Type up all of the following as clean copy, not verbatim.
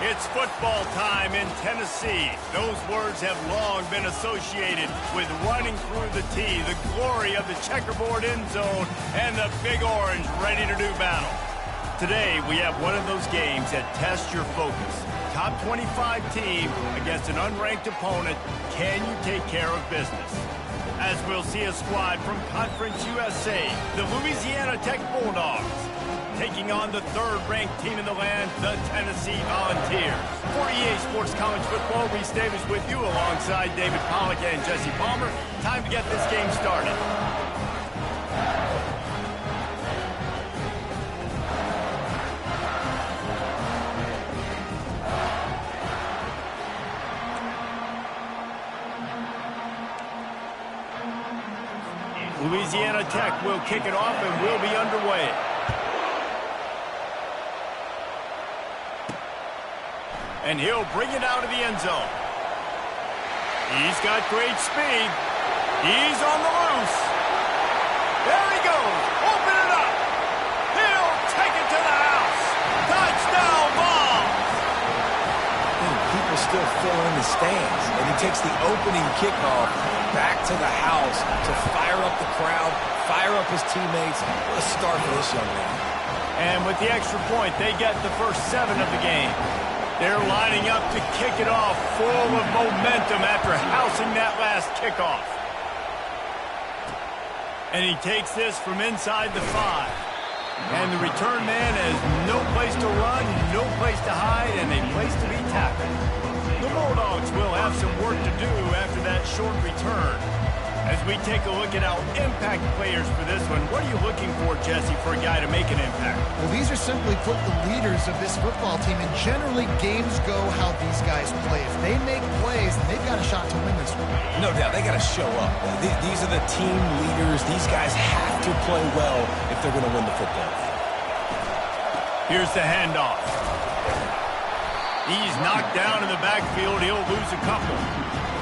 It's football time in Tennessee. Those words have long been associated with running through the tee, the glory of the checkerboard end zone, and the Big Orange ready to do battle. Today, we have one of those games that tests your focus. Top 25 team against an unranked opponent. Can you take care of business? As we'll see a squad from Conference USA, the Louisiana Tech Bulldogs, taking on the third-ranked team in the land, the Tennessee Volunteers. For EA Sports College Football, Reese Davis with you alongside David Pollack and Jesse Palmer. Time to get this game started. Louisiana Tech will kick it off and will be underway. And he'll bring it out of the end zone. He's got great speed. He's on the loose. There he goes. Open it up. He'll take it to the house. Touchdown, Vols. People still fill in the stands. And he takes the opening kickoff back to the house to fire up the crowd, fire up his teammates. What a start for this young man. And with the extra point, they get the first 7 of the game. They're lining up to kick it off full of momentum after housing that last kickoff. And he takes this from inside the 5. And the return man has no place to run, no place to hide, and a place to be tackled. The Bulldogs will have some work to do after that short return. As we take a look at our impact players for this one, what are you looking for, Jesse, for a guy to make an impact? Well, these are simply put the leaders of this football team, and generally games go how these guys play. If they make plays, then they've got a shot to win this one. No doubt, they got to show up. These are the team leaders. These guys have to play well if they're going to win the football. Here's the handoff. He's knocked down in the backfield. He'll lose a couple.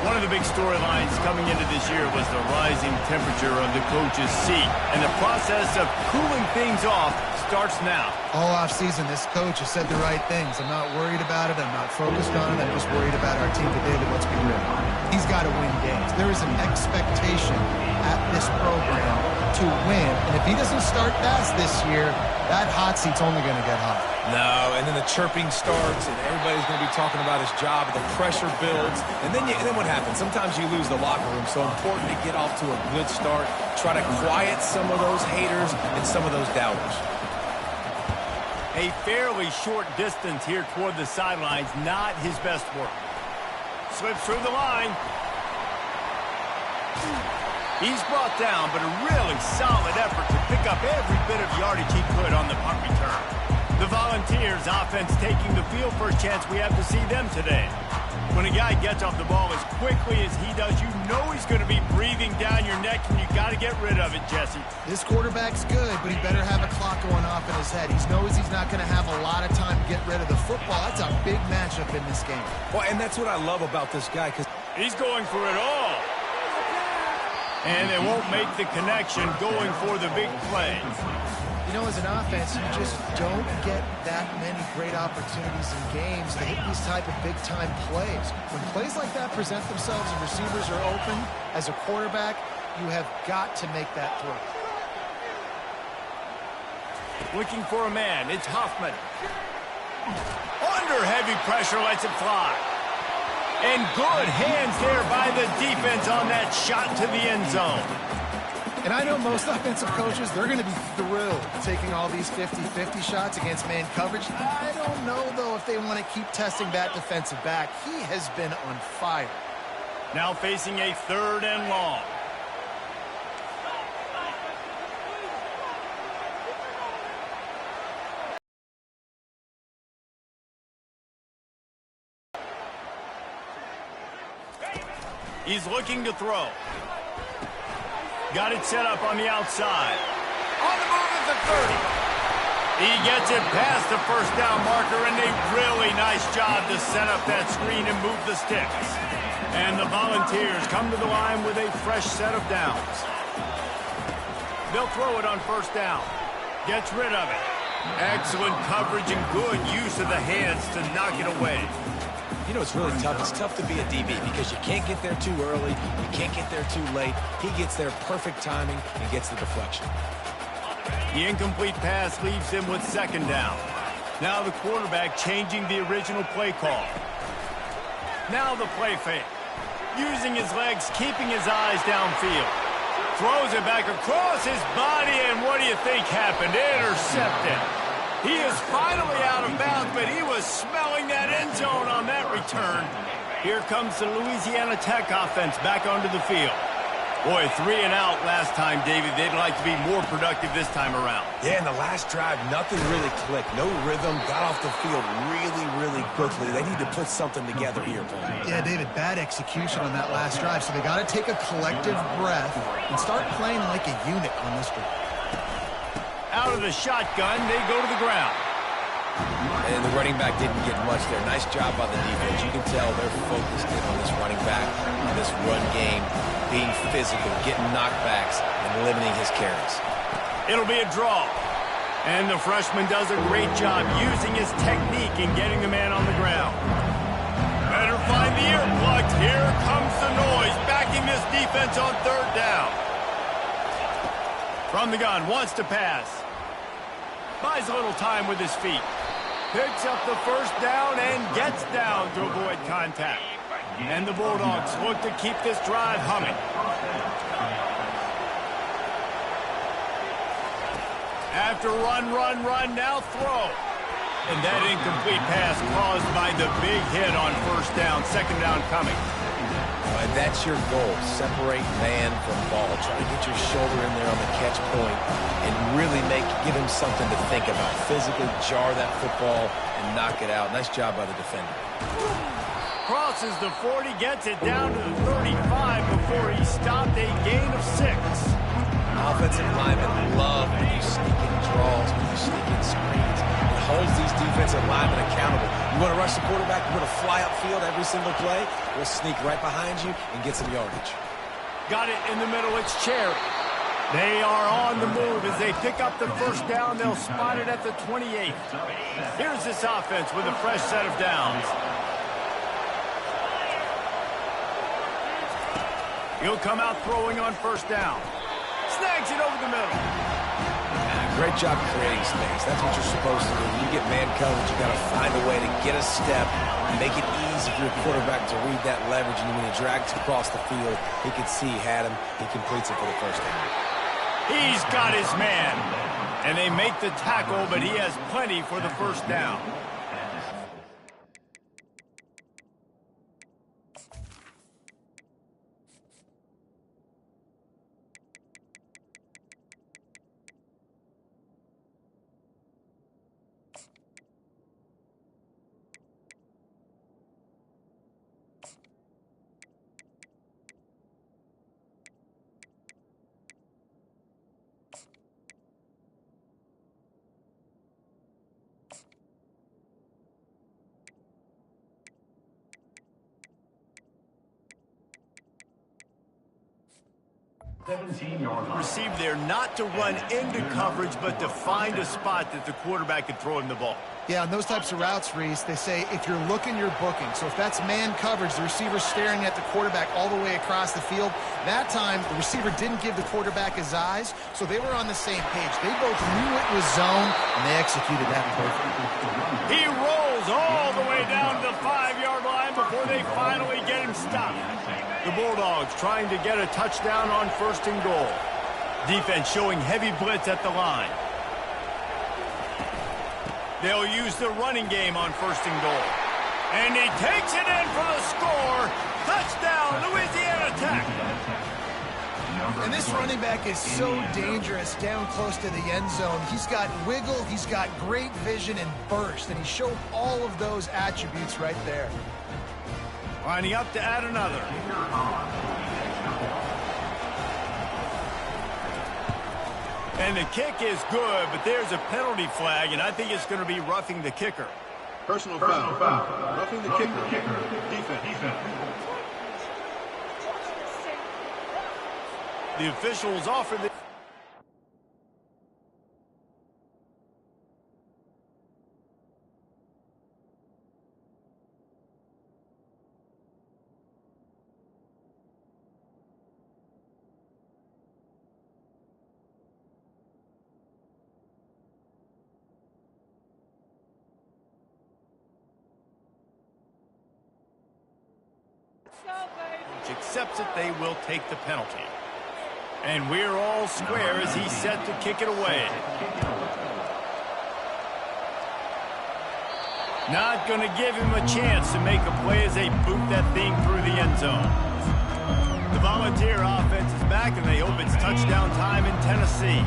One of the big storylines coming into this year was the rising temperature of the coach's seat. And the process of cooling things off starts now. All offseason, this coach has said the right things. I'm not worried about it. I'm not focused on it. I'm just worried about our team today. But let's be real. He's got to win games. There is an expectation at this program to win. And if he doesn't start fast this year, that hot seat's only going to get hot. No, and then the chirping starts, and everybody's going to be talking about his job, and the pressure builds, and then what happens? Sometimes you lose the locker room, so important to get off to a good start, try to quiet some of those haters and some of those doubters. A fairly short distance here toward the sidelines, not his best work. Slips through the line. He's brought down, but a really solid effort to pick up every bit of yardage he could on the punt return. The Volunteers offense taking the field for a chance. We have to see them today. When a guy gets off the ball as quickly as he does, you know he's going to be breathing down your neck, and you got to get rid of it, Jesse. This quarterback's good, but he better have a clock going off in his head. He knows he's not going to have a lot of time to get rid of the football. That's a big matchup in this game. Well, and that's what I love about this guy, because he's going for it all. And they won't make the connection going for the big play. You know, as an offense, you just don't get that many great opportunities in games to hit these type of big-time plays. When plays like that present themselves and receivers are open, as a quarterback, you have got to make that throw. Looking for a man. It's Hoffman. Under heavy pressure, lets it fly. And good hands there by the defense on that shot to the end zone. And I know most offensive coaches, they're going to be thrilled taking all these 50-50 shots against man coverage. I don't know, though, if they want to keep testing that defensive back. He has been on fire. Now facing a 3rd and long. He's looking to throw. Got it set up on the outside. On the move at the 30. He gets it past the first down marker, and a really nice job to set up that screen and move the sticks. And the Volunteers come to the line with a fresh set of downs. They'll throw it on 1st down. Gets rid of it. Excellent coverage and good use of the hands to knock it away. You know, it's really tough. It's tough to be a DB because you can't get there too early. You can't get there too late. He gets there perfect timing and gets the deflection. The incomplete pass leaves him with second down. Now the quarterback changing the original play call. Now the play fake. Using his legs, keeping his eyes downfield. Throws it back across his body, and what do you think happened? Intercepted. He is finally out of bounds, but he was smelling that end zone on that return. Here comes the Louisiana Tech offense back onto the field. Boy, 3 and out last time, David. They'd like to be more productive this time around. Yeah, in the last drive, nothing really clicked. No rhythm. Got off the field really, really quickly. They need to put something together here, Paul. Yeah, David, bad execution on that last drive. So they got to take a collective breath and start playing like a unit on this one. Out of the shotgun, they go to the ground. And the running back didn't get much there. Nice job by the defense. You can tell they're focused in on this running back, on this run game, being physical, getting knockbacks, and limiting his carries. It'll be a draw. And the freshman does a great job using his technique and getting the man on the ground. Better find the earplugs. Here comes the noise, backing this defense on third down. From the gun, wants to pass. Buys a little time with his feet. Picks up the first down and gets down to avoid contact. And the Bulldogs look to keep this drive humming. After run, now throw. And that incomplete pass caused by the big hit on first down. Second down coming. And that's your goal. Separate man from ball. Try to get your shoulder in there on the catch point and really give him something to think about. Physically jar that football and knock it out. Nice job by the defender. Crosses the 40, gets it down to the 35 before he stopped. A gain of 6. Offensive linemen love when you sneak in draws, when you sneak in screens. It holds these defensive linemen accountable. You want to rush the quarterback, you want to fly upfield every single play, we'll sneak right behind you and get some yardage. Got it in the middle, it's Cherry. They are on the move as they pick up the first down. They'll spot it at the 28. Here's this offense with a fresh set of downs. He'll come out throwing on first down. Snags it over the middle. Great job creating space. That's what you're supposed to do. When you get man coverage, you got to find a way to get a step, make it easy for your quarterback to read that leverage, and when he drags across the field, he can see he had him. He completes it for the first down. He's got his man. And they make the tackle, but he has plenty for the first down. Received there not to run into coverage, but to find a spot that the quarterback could throw him the ball. Yeah, on those types of routes, Reese, they say if you're looking, you're booking. So if that's man coverage, the receiver's staring at the quarterback all the way across the field. That time, the receiver didn't give the quarterback his eyes, so they were on the same page. They both knew it was zone, and they executed that perfectly. He rolls all the way down to the 5-yard line before they finally get him stopped. The Bulldogs trying to get a touchdown on first and goal. Defense showing heavy blitz at the line. They'll use the running game on first and goal. And he takes it in for the score. Touchdown, Louisiana Tech. And this running back is so dangerous down close to the end zone. He's got wiggle, he's got great vision and burst, and he showed all of those attributes right there. Lining up to add another. And the kick is good, but there's a penalty flag, and I think it's going to be roughing the kicker. Personal foul. Roughing the kicker. Defense. The officials offer the... coach accepts it, they will take the penalty. And we're all square as he's set to kick it away. Not going to give him a chance to make a play as they boot that thing through the end zone. The Volunteer offense is back, and they hope it's touchdown time in Tennessee.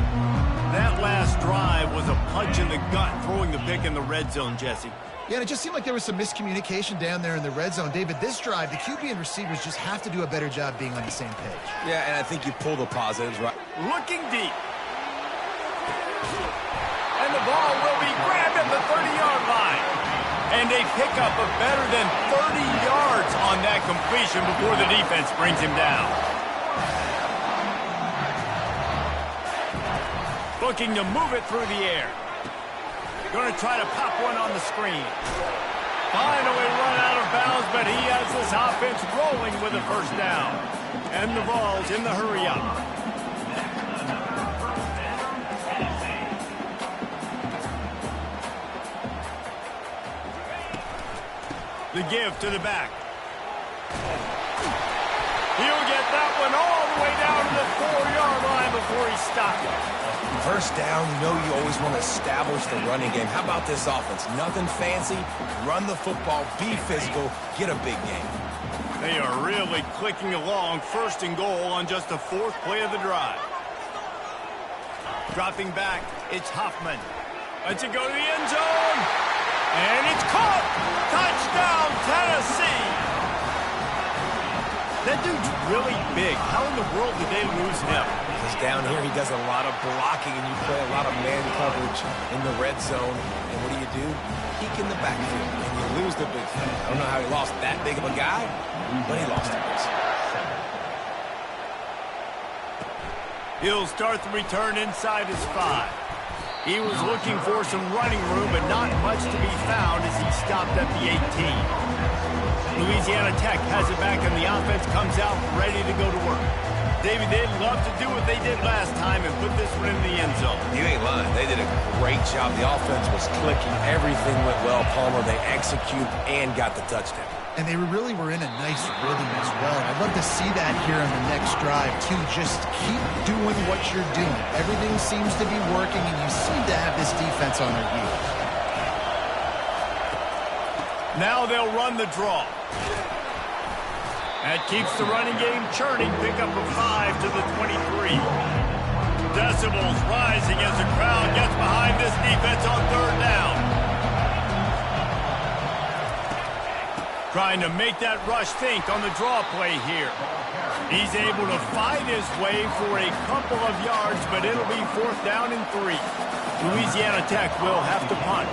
That last drive was a punch in the gut, throwing the pick in the red zone, Jesse. Yeah, and it just seemed like there was some miscommunication down there in the red zone. David, this drive, the QB and receivers just have to do a better job being on the same page. Yeah, and I think you pull the positives, right? Looking deep. And the ball will be grabbed at the 30-yard line. And they pick up a better than 30 yards on that completion before the defense brings him down. Looking to move it through the air. Going to try to pop one on the screen. Finally run out of bounds, but he has this offense rolling with a first down. And the Vols in the hurry-up. The give to the back. He'll get that one all the way down to the 4-yard line before he stopped it. First down, you know you always want to establish the running game. How about this offense? Nothing fancy. Run the football, be physical, get a big game. They are really clicking along. First and goal on just the 4th play of the drive. Dropping back, it's Hoffman. Lets it go to the end zone. And it's caught! Touchdown, Tennessee! That dude's really big. How in the world did they lose him? Because down here, he does a lot of blocking, and you play a lot of man coverage in the red zone. And what do? Peek in the backfield, and you lose the big thing. I don't know how he lost that big of a guy, but he lost it. He'll start the return inside his 5. He was looking for some running room, but not much to be found as he stopped at the 18. Louisiana Tech has it back, and the offense comes out ready to go to work. David, they'd love to do what they did last time and put this one in the end zone. You ain't lying. They did a great job. The offense was clicking. Everything went well, Palmer. They execute and got the touchdown. And they really were in a nice rhythm as well. And I'd love to see that here on the next drive, too. Just keep doing what you're doing. Everything seems to be working, and you seem to have this defense on their heels. Now they'll run the draw. That keeps the running game churning. Pick up a 5 to the 23. Decibels rising as the crowd gets behind this defense on 3rd down. Trying to make that rush think on the draw play here. He's able to fight his way for a couple of yards, but it'll be 4th down and 3. Louisiana Tech will have to punt.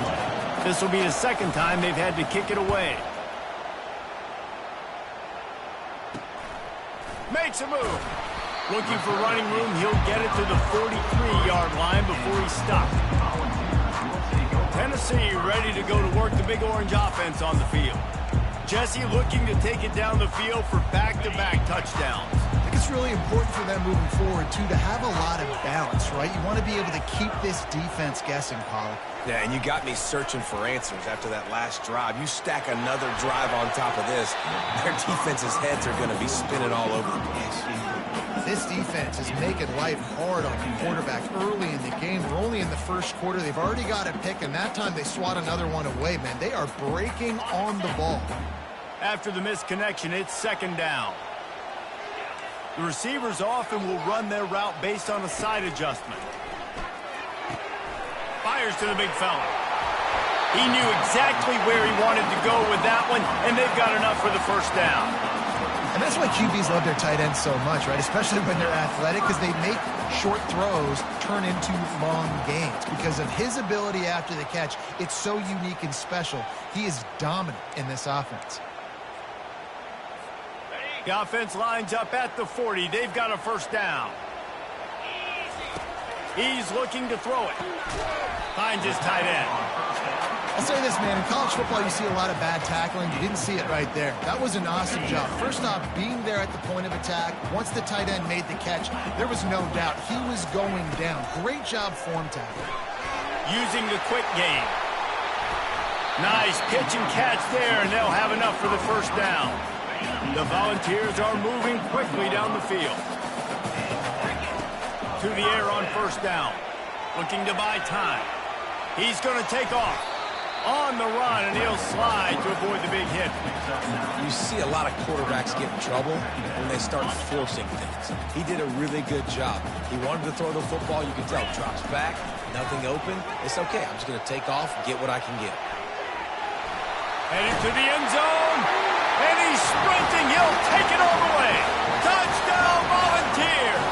This will be the 2nd time they've had to kick it away. Makes a move. Looking for running room. He'll get it to the 43-yard line before he's stopped. Tennessee ready to go to work the Big Orange offense on the field. Jesse looking to take it down the field for back-to-back touchdowns. I think it's really important for them moving forward, too, to have a lot of balance, right? You want to be able to keep this defense guessing, Pollock. Yeah, and you got me searching for answers after that last drive. You stack another drive on top of this, their defense's heads are going to be spinning all over the place. This defense is making life hard on the quarterback early in the game. We're only in the first quarter. They've already got a pick, and that time they swat another one away, man. They are breaking on the ball. After the misconnection, it's 2nd down. The receivers often will run their route based on a side adjustment. Fires to the big fella. He knew exactly where he wanted to go with that one, and they've got enough for the 1st down. And that's why QBs love their tight ends so much, right? Especially when they're athletic, because they make short throws turn into long gains. Because of his ability after the catch, it's so unique and special. He is dominant in this offense. The offense lines up at the 40. They've got a 1st down. He's looking to throw it. Finds his tight end. I'll say this, man. In college football, you see a lot of bad tackling. You didn't see it right there. That was an awesome job. First off, being there at the point of attack. Once the tight end made the catch, there was no doubt he was going down. Great job form tackling. Using the quick game. Nice pitch and catch there, and they'll have enough for the 1st down. The Volunteers are moving quickly down the field. To the air on first down. Looking to buy time. He's going to take off. On the run, and he'll slide to avoid the big hit. You see a lot of quarterbacks get in trouble when they start forcing things. He did a really good job. He wanted to throw the football. You can tell. Drops back, nothing open. It's okay. I'm just going to take off and get what I can get. Headed to the end zone, and he's sprinting. He'll take it all the way. Touchdown, Volunteers!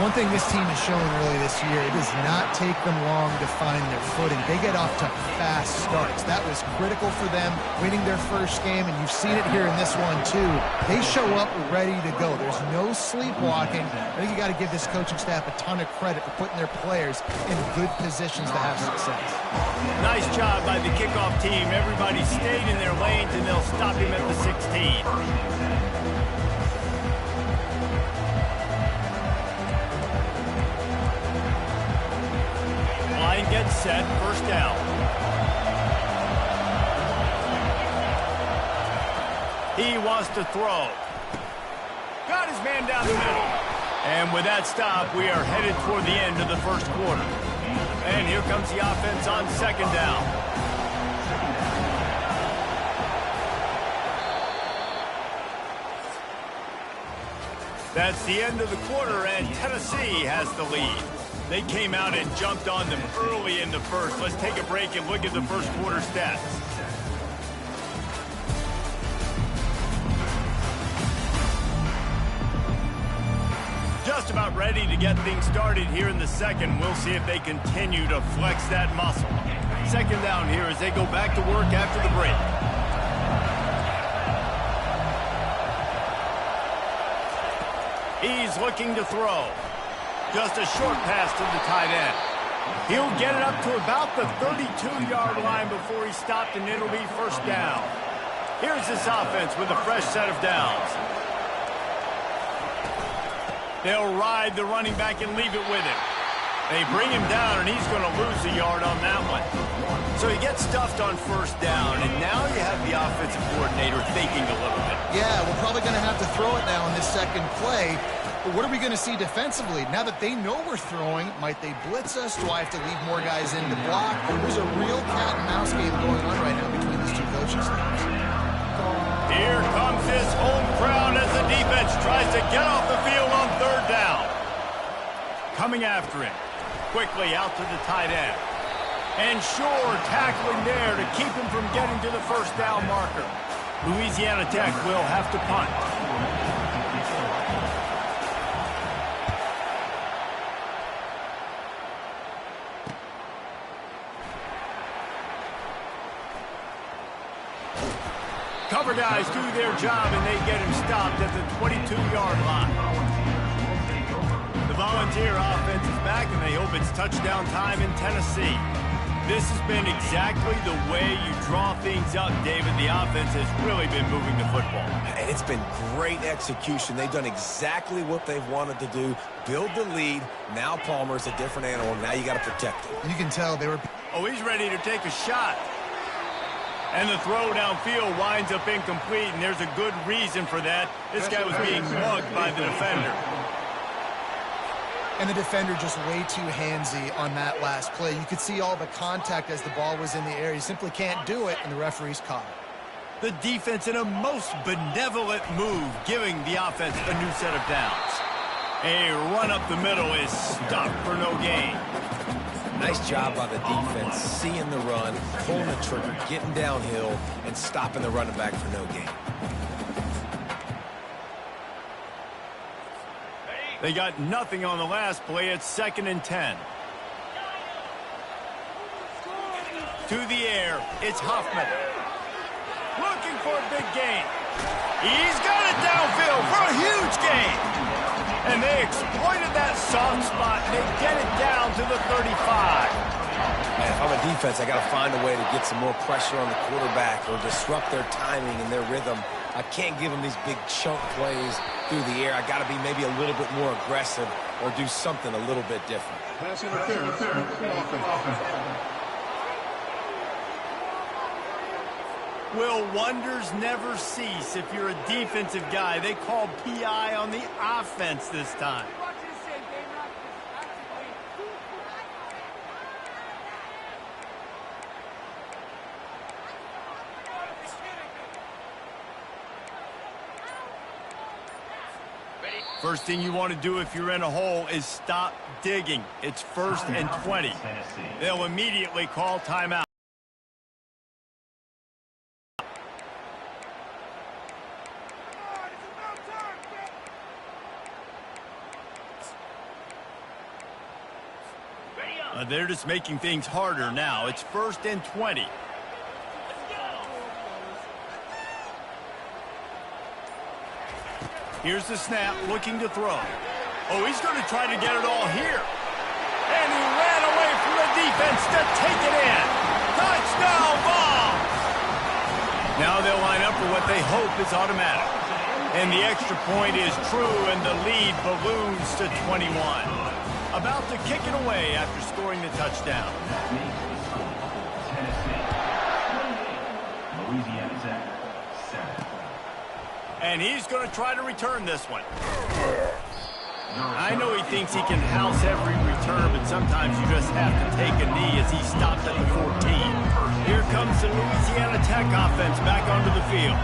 One thing this team has shown early this year, it does not take them long to find their footing. They get off to fast starts. That was critical for them, winning their first game, and you've seen it here in this one too. They show up ready to go. There's no sleepwalking. I think you got to give this coaching staff a ton of credit for putting their players in good positions to have success. Nice job by the kickoff team. Everybody stayed in their lanes, and they'll stop him at the 16. Line gets set, first down. He wants to throw. Got his man down the middle. And with that stop, we are headed toward the end of the first quarter. And here comes the offense on second down. That's the end of the quarter, and Tennessee has the lead. They came out and jumped on them early in the first. Let's take a break and look at the first quarter stats. Just about ready to get things started here in the second. We'll see if they continue to flex that muscle. Second down here as they go back to work after the break. He's looking to throw. Just a short pass to the tight end. He'll get it up to about the 32-yard line before he's stopped, and it'll be first down. Here's this offense with a fresh set of downs. They'll ride the running back and leave it with him. They bring him down, and he's going to lose a yard on that one. So he gets stuffed on first down, and now you have the offensive coordinator thinking a little bit. Yeah, we're probably going to have to throw it now in this second play. But what are we going to see defensively? Now that they know we're throwing, might they blitz us? Do I have to leave more guys in to block? There's a real cat and mouse game going on right now between these two coaching staffs. Here comes his home crowd as the defense tries to get off the field on third down. Coming after him. Quickly out to the tight end. And Shore tackling there to keep him from getting to the first down marker. Louisiana Tech will have to punt. Cover guys do their job, and they get him stopped at the 22-yard line. The Volunteer offense is back, and they hope it's touchdown time in Tennessee. This has been exactly the way you draw things up, David. The offense has really been moving the football. It's been great execution. They've done exactly what they've wanted to do. Build the lead. Now Palmer's a different animal. Now you got to protect him. You can tell they were... Oh, he's ready to take a shot. And the throw downfield winds up incomplete, and there's a good reason for that. This guy was being mugged by the defender. And the defender just way too handsy on that last play. You could see all the contact as the ball was in the air. You simply can't do it, and the referee's caught it. The defense in a most benevolent move, giving the offense a new set of downs. A run up the middle is stopped for no gain. Nice job by the defense, seeing the run, pulling the trigger, getting downhill, and stopping the running back for no gain. They got nothing on the last play. It's 2nd and 10. To the air, it's Hoffman. Looking for a big gain. He's got it downfield for a huge gain. And they exploited that soft spot, and they get it down to the 35. Man, if I'm a defense, I got to find a way to get some more pressure on the quarterback or disrupt their timing and their rhythm. I can't give them these big chunk plays through the air. I got to be maybe a little bit more aggressive or do something a little bit different. Pass interference. Offense. Will wonders never cease if you're a defensive guy? They called PI on the offense this time. First thing you want to do if you're in a hole is stop digging. It's 1st and 20. They'll immediately call timeout. They're just making things harder now. It's 1st and 20. Here's the snap, looking to throw. Oh, he's going to try to get it all here. And he ran away from the defense to take it in. Touchdown, Vols! Now they'll line up for what they hope is automatic. And the extra point is true, and the lead balloons to 21. About to kick it away after scoring the touchdown. And he's going to try to return this one. I know he thinks he can house every return, but sometimes you just have to take a knee as he stopped at the 14. Here comes the Louisiana Tech offense back onto the field.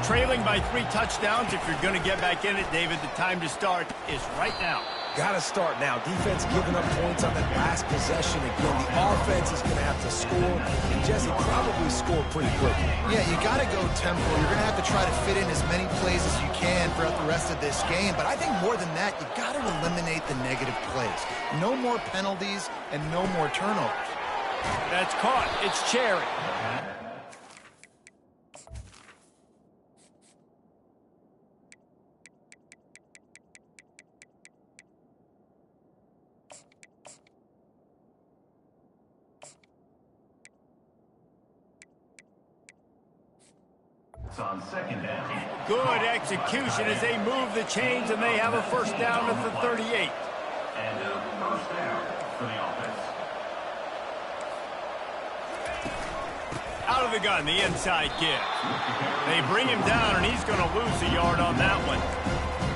Trailing by 3 touchdowns. If you're going to get back in it, David, the time to start is right now. Got to start now. Defense giving up points on that last possession. Again, the offense is going to have to score, and Jesse probably score pretty quickly. Yeah, you got to go tempo. You're going to have to try to fit in as many plays as you can throughout the rest of this game. But I think more than that, you got to eliminate the negative plays. No more penalties and no more turnovers. That's caught. It's Cherry. On 2nd down. Good execution as they move the chains, and they have a 1st down at the 38. And a 1st down for the offense. Out of the gun, the inside give. They bring him down, and he's going to lose a yard on that one.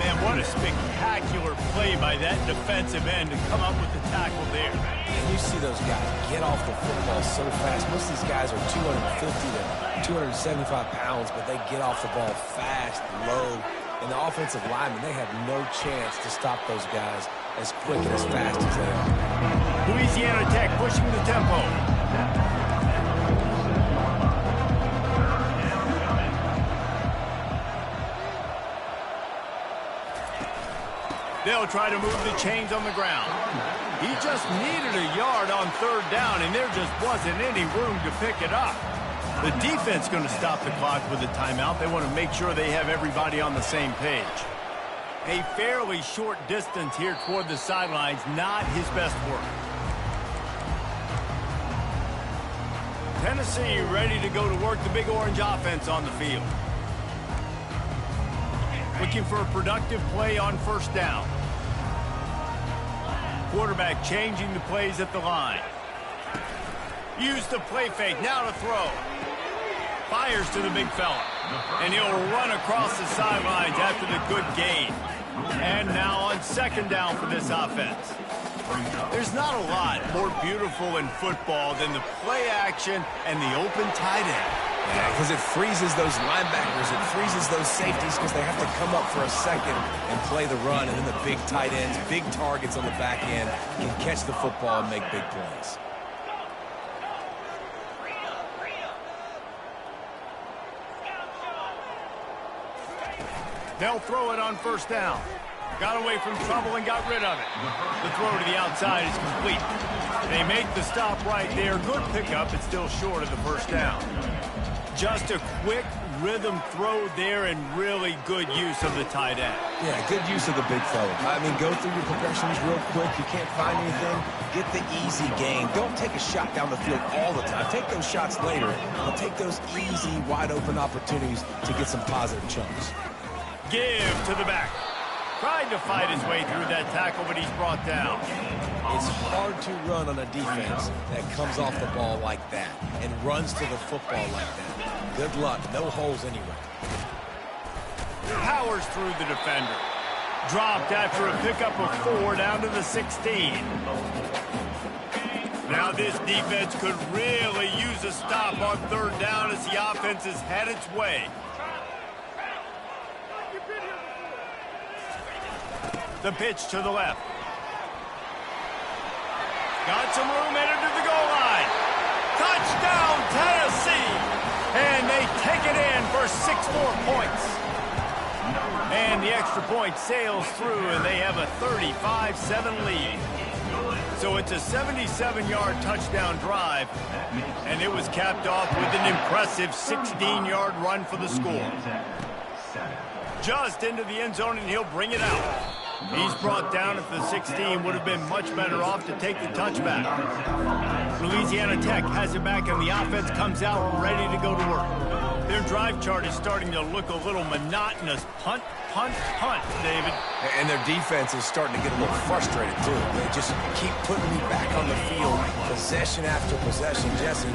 Man, what a spectacular play by that defensive end to come up with the tackle there. And you see those guys get off the football so fast. Most of these guys are 250 to 275 pounds, but they get off the ball fast, low. And the offensive linemen, they have no chance to stop those guys as quick and as fast as they are. Louisiana Tech pushing the tempo. They'll try to move the chains on the ground. He just needed a yard on 3rd down, and there just wasn't any room to pick it up. The defense going to stop the clock with a timeout. They want to make sure they have everybody on the same page. A fairly short distance here toward the sidelines, not his best work. Tennessee ready to go to work the Big Orange offense on the field. Looking for a productive play on 1st down. Quarterback changing the plays at the line. Use the play fake, now to throw. Fires to the big fella. And he'll run across the sidelines after the good gain. And now on 2nd down for this offense. There's not a lot more beautiful in football than the play action and the open tight end. Yeah, because it freezes those linebackers. It freezes those safeties because they have to come up for a second and play the run. And then the big tight ends, big targets on the back end can catch the football and make big plays. They'll throw it on 1st down. Got away from trouble and got rid of it. The throw to the outside is complete. They make the stop right there. Good pickup. It's still short of the 1st down. Just a quick rhythm throw there and really good use of the tight end. Yeah, good use of the big fella. I mean, go through your progressions real quick. You can't find anything. Get the easy gain. Don't take a shot down the field all the time. Take those shots later. But take those easy, wide-open opportunities to get some positive chunks. Give to the back. Tried to fight his way through that tackle, but he's brought down. It's hard to run on a defense that comes off the ball like that and runs to the football like that. Good luck. No holes anywhere. Powers through the defender. Dropped after a pickup of 4 down to the 16. Now this defense could really use a stop on 3rd down as the offense has had its way. The pitch to the left. Got some room, headed to the goal line. Touchdown, Tennessee! And they take it in for 6 more points. And the extra point sails through, and they have a 35-7 lead. So it's a 77-yard touchdown drive, and it was capped off with an impressive 16-yard run for the score. Just into the end zone, and he'll bring it out. He's brought down at the 16, would have been much better off to take the touchback. Louisiana Tech has it back, and the offense comes out ready to go to work. Their drive chart is starting to look a little monotonous. Punt, punt, punt, David. And their defense is starting to get a little frustrated, too. They just keep putting me back on the field, possession after possession. Jesse,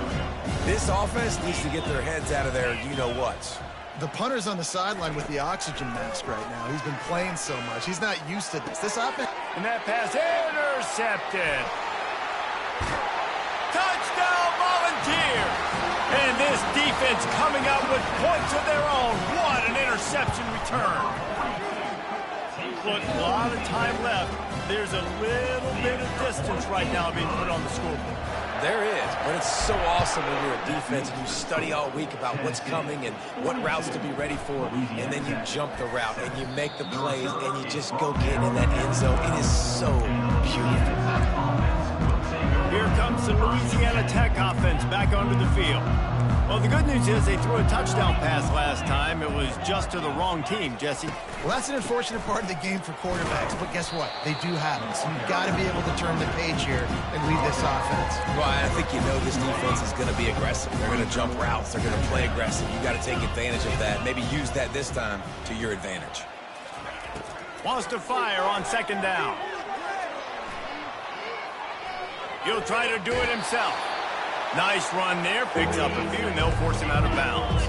this offense needs to get their heads out of their you-know-whats. The punter's on the sideline with the oxygen mask right now. He's been playing so much. He's not used to this. This offense... And that pass intercepted. Touchdown, Volunteers! And this defense coming up with points of their own. What an interception return. Look, a lot of time left. There's a little bit of distance right now being put on the scoreboard. There is, but it's so awesome when you're a defense and you study all week about what's coming and what routes to be ready for, and then you jump the route and you make the plays and you just go get in that end zone. It is so beautiful. Here comes the Louisiana Tech offense back onto the field. Well, the good news is they threw a touchdown pass last time. It was just to the wrong team, Jesse. Well, that's an unfortunate part of the game for quarterbacks, but guess what? They do have it, so you've got to be able to turn the page here and lead this offense. Well, I think you know this defense is going to be aggressive. They're going to jump routes. They're going to play aggressive. You got to take advantage of that. Maybe use that this time to your advantage. Wants to fire on 2nd down. He'll try to do it himself. Nice run there, picks up a few, and they'll force him out of bounds.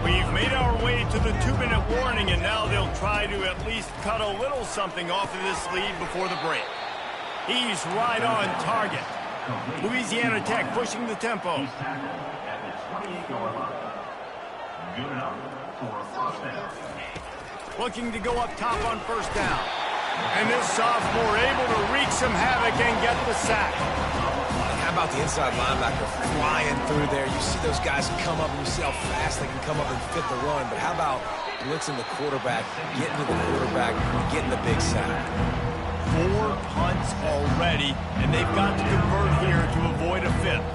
We've made our way to the 2-minute warning, and now they'll try to at least cut a little something off of this lead before the break. He's right on target. Louisiana Tech pushing the tempo. Looking to go up top on 1st down. And this sophomore able to wreak some havoc and get the sack. How about the inside linebacker flying through there? You see those guys come up and you see how fast they can come up and fit the run. But how about blitzing the quarterback, getting to the quarterback, and getting the big sack? 4 punts already, and they've got to convert here to avoid a 5th.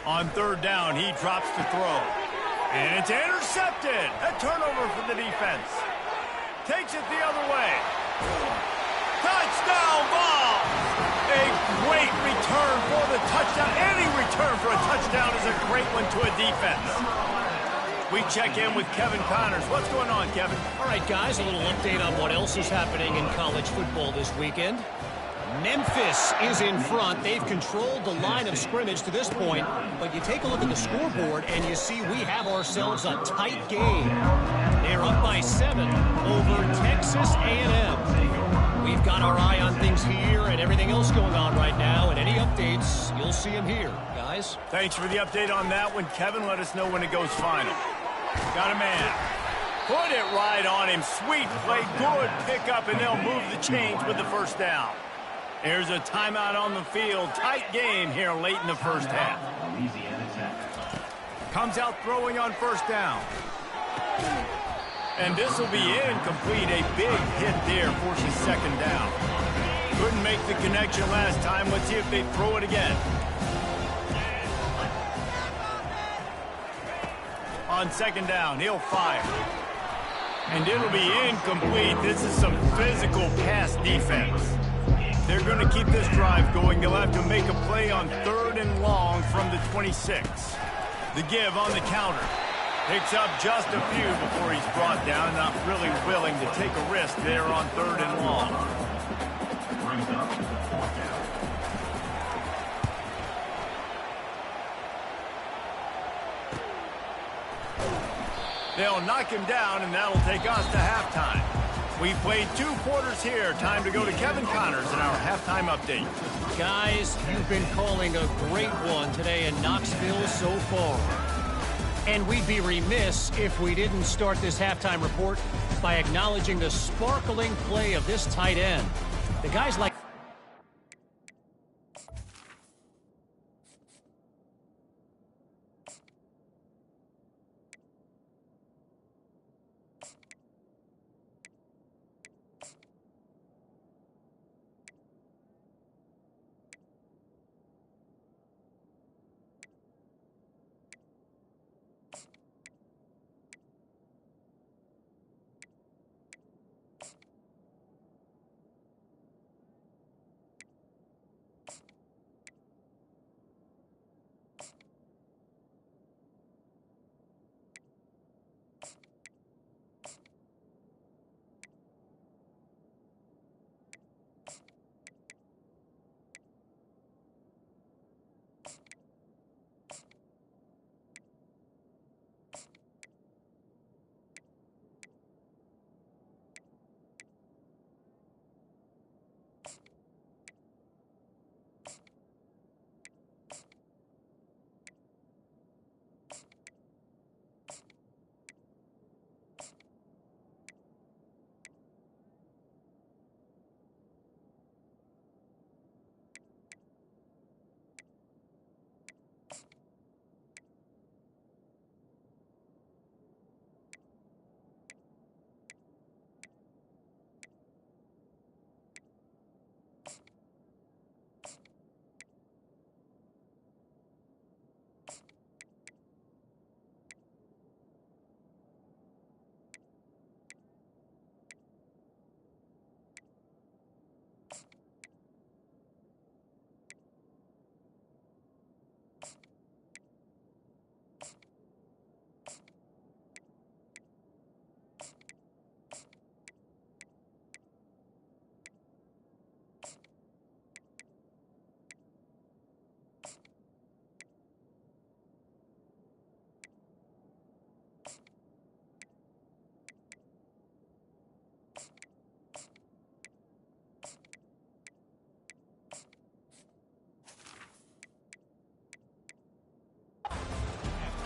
On 3rd down, he drops to throw. And it's intercepted. A turnover for the defense. Takes it the other way. Touchdown ball. A great return for the touchdown. Any return for a touchdown is a great one to a defense. We check in with Kevin Connors. What's going on, Kevin? All right, guys, a little update on what else is happening in college football this weekend. Memphis is in front. They've controlled the line of scrimmage to this point, but you take a look at the scoreboard and you see we have ourselves a tight game. They're up by 7 over Texas A&M. We've got our eye on things here and everything else going on right now, and any updates, you'll see them here, guys. Thanks for the update on that one, Kevin. Let us know when it goes final. Got a man. Put it right on him. Sweet play, good pickup, and they'll move the chains with the 1st down. There's a timeout on the field. Tight game here late in the 1st half. Comes out throwing on 1st down. And this will be incomplete. A big hit there forces 2nd down. Couldn't make the connection last time. Let's see if they throw it again. On second down, he'll fire. And it'll be incomplete. This is some physical pass defense. They're going to keep this drive going. They'll have to make a play on 3rd and long from the 26. The give on the counter. Picks up just a few before he's brought down. Not really willing to take a risk there on 3rd and long. They'll knock him down, and that'll take us to halftime. We've played 2 quarters here. Time to go to Kevin Connors in our halftime update. Guys, you've been calling a great one today in Knoxville so far. And we'd be remiss if we didn't start this halftime report by acknowledging the sparkling play of this tight end. The guys like...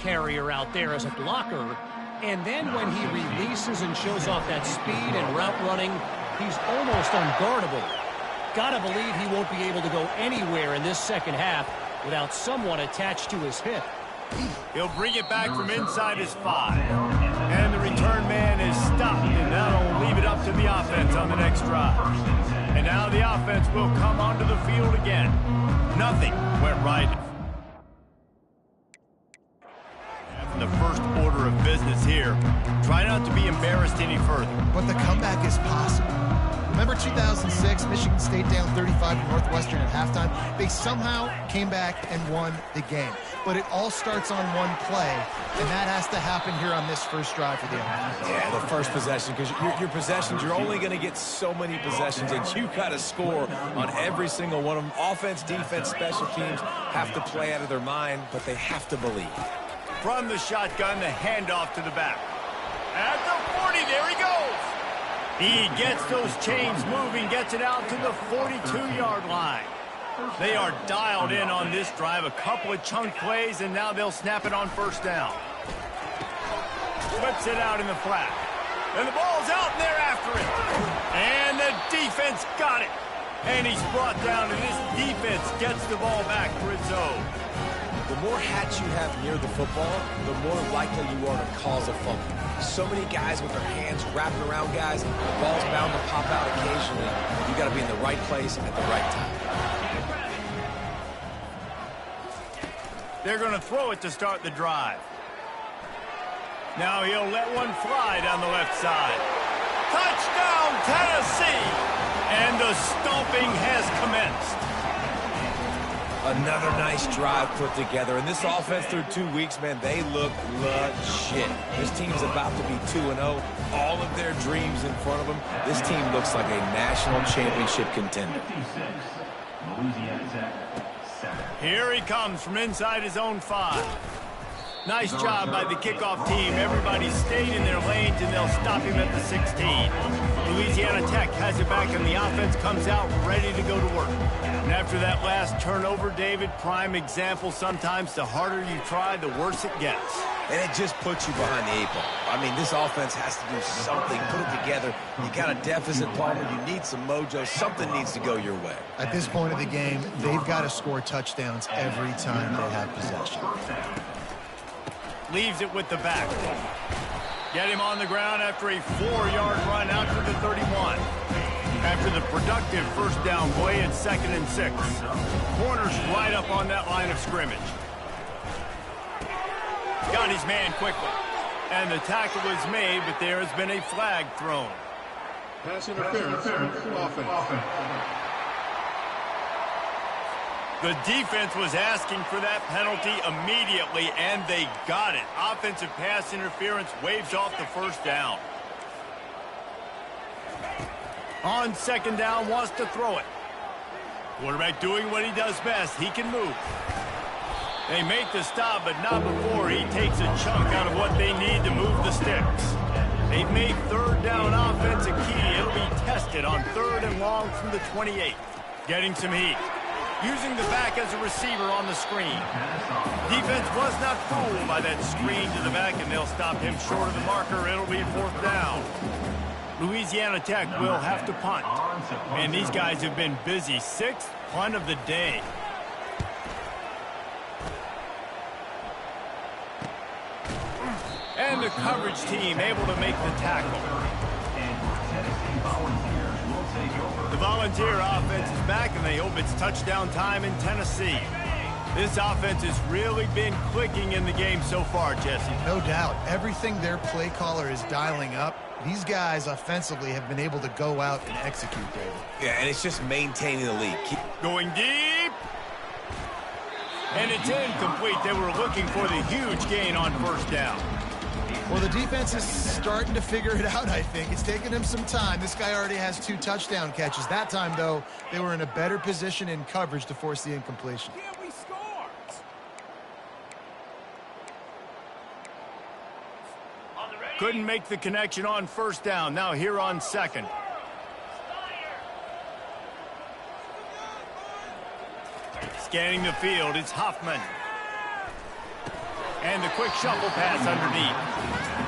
carrier out there as a blocker. And then when he releases and shows off that speed and route running, he's almost unguardable. Gotta believe he won't be able to go anywhere in this second half without someone attached to his hip. He'll bring it back from inside his 5. And the return man is stopped, and that'll leave it up to the offense on the next drive. And now the offense will come onto the field again. Nothing went right. The first order of business here. Try not to be embarrassed any further. But the comeback is possible. Remember 2006, Michigan State down 35 to Northwestern at halftime? They somehow came back and won the game. But it all starts on one play, and that has to happen here on this first drive for the offense. Yeah, the first possession, because your possessions, you're only going to get so many possessions, and you got to score on every single one of them. Offense, defense, special teams have to play out of their mind, but they have to believe. From the shotgun, the handoff to the back. At the 40, there he goes. He gets those chains moving, gets it out to the 42-yard line. They are dialed in on this drive. A couple of chunk plays, and now they'll snap it on first down. Flips it out in the flat. And the ball's out, and they're after it. And the defense got it. And he's brought down, and this defense gets the ball back for its own. The more hats you have near the football, the more likely you are to cause a fumble. So many guys with their hands wrapped around guys, the ball's bound to pop out occasionally. You got to be in the right place at the right time. They're going to throw it to start the drive. Now he'll let one fly down the left side. Touchdown, Tennessee! And the stomping has commenced. Another nice drive put together. And this offense through 2 weeks, man, they look legit. This team's about to be 2-0. All of their dreams in front of them. This team looks like a national championship contender. Here he comes from inside his own 5. Nice job by the kickoff team. Everybody stayed in their lanes, and they'll stop him at the 16. Louisiana Tech has it back, and the offense comes out ready to go to work. And after that last turnover, David, prime example, sometimes the harder you try, the worse it gets. And it just puts you behind the 8 ball. I mean, this offense has to do something, put it together. You got a deficit, Palmer. You need some mojo. Something needs to go your way. At this point of the game, they've got to score touchdowns every time they have possession. Leaves it with the back. Get him on the ground after a 4-yard run out to the 31. After the productive first down play, it's 2nd and 6. Corners right up on that line of scrimmage. Got his man quickly. And the tackle is made, but there has been a flag thrown. Pass interference. Offense. The defense was asking for that penalty immediately, and they got it. Offensive pass interference waves off the first down. On 2nd down, wants to throw it. Quarterback doing what he does best. He can move. They make the stop, but not before he takes a chunk out of what they need to move the sticks. They've made 3rd down offense a key. It'll be tested on 3rd and long from the 28. Getting some heat. Using the back as a receiver on the screen. Defense was not fooled by that screen to the back, and they'll stop him short of the marker. It'll be 4th down. Louisiana Tech will have to punt. And these guys have been busy. 6th punt of the day. And the coverage team able to make the tackle. The Volunteer offense is back, and they hope it's touchdown time in Tennessee. This offense has really been clicking in the game so far, Jesse. No doubt. Everything their play caller is dialing up, these guys offensively have been able to go out and execute, David. Yeah, and it's just maintaining the lead. Going deep. And it's incomplete. They were looking for the huge gain on 1st down. Well, the defense is starting to figure it out, I think. It's taken them some time. This guy already has 2 touchdown catches. That time, though, they were in a better position in coverage to force the incompletion. Couldn't make the connection on 1st down. Now here on 2nd. Scanning the field, it's Huffman. And the quick shuffle pass underneath.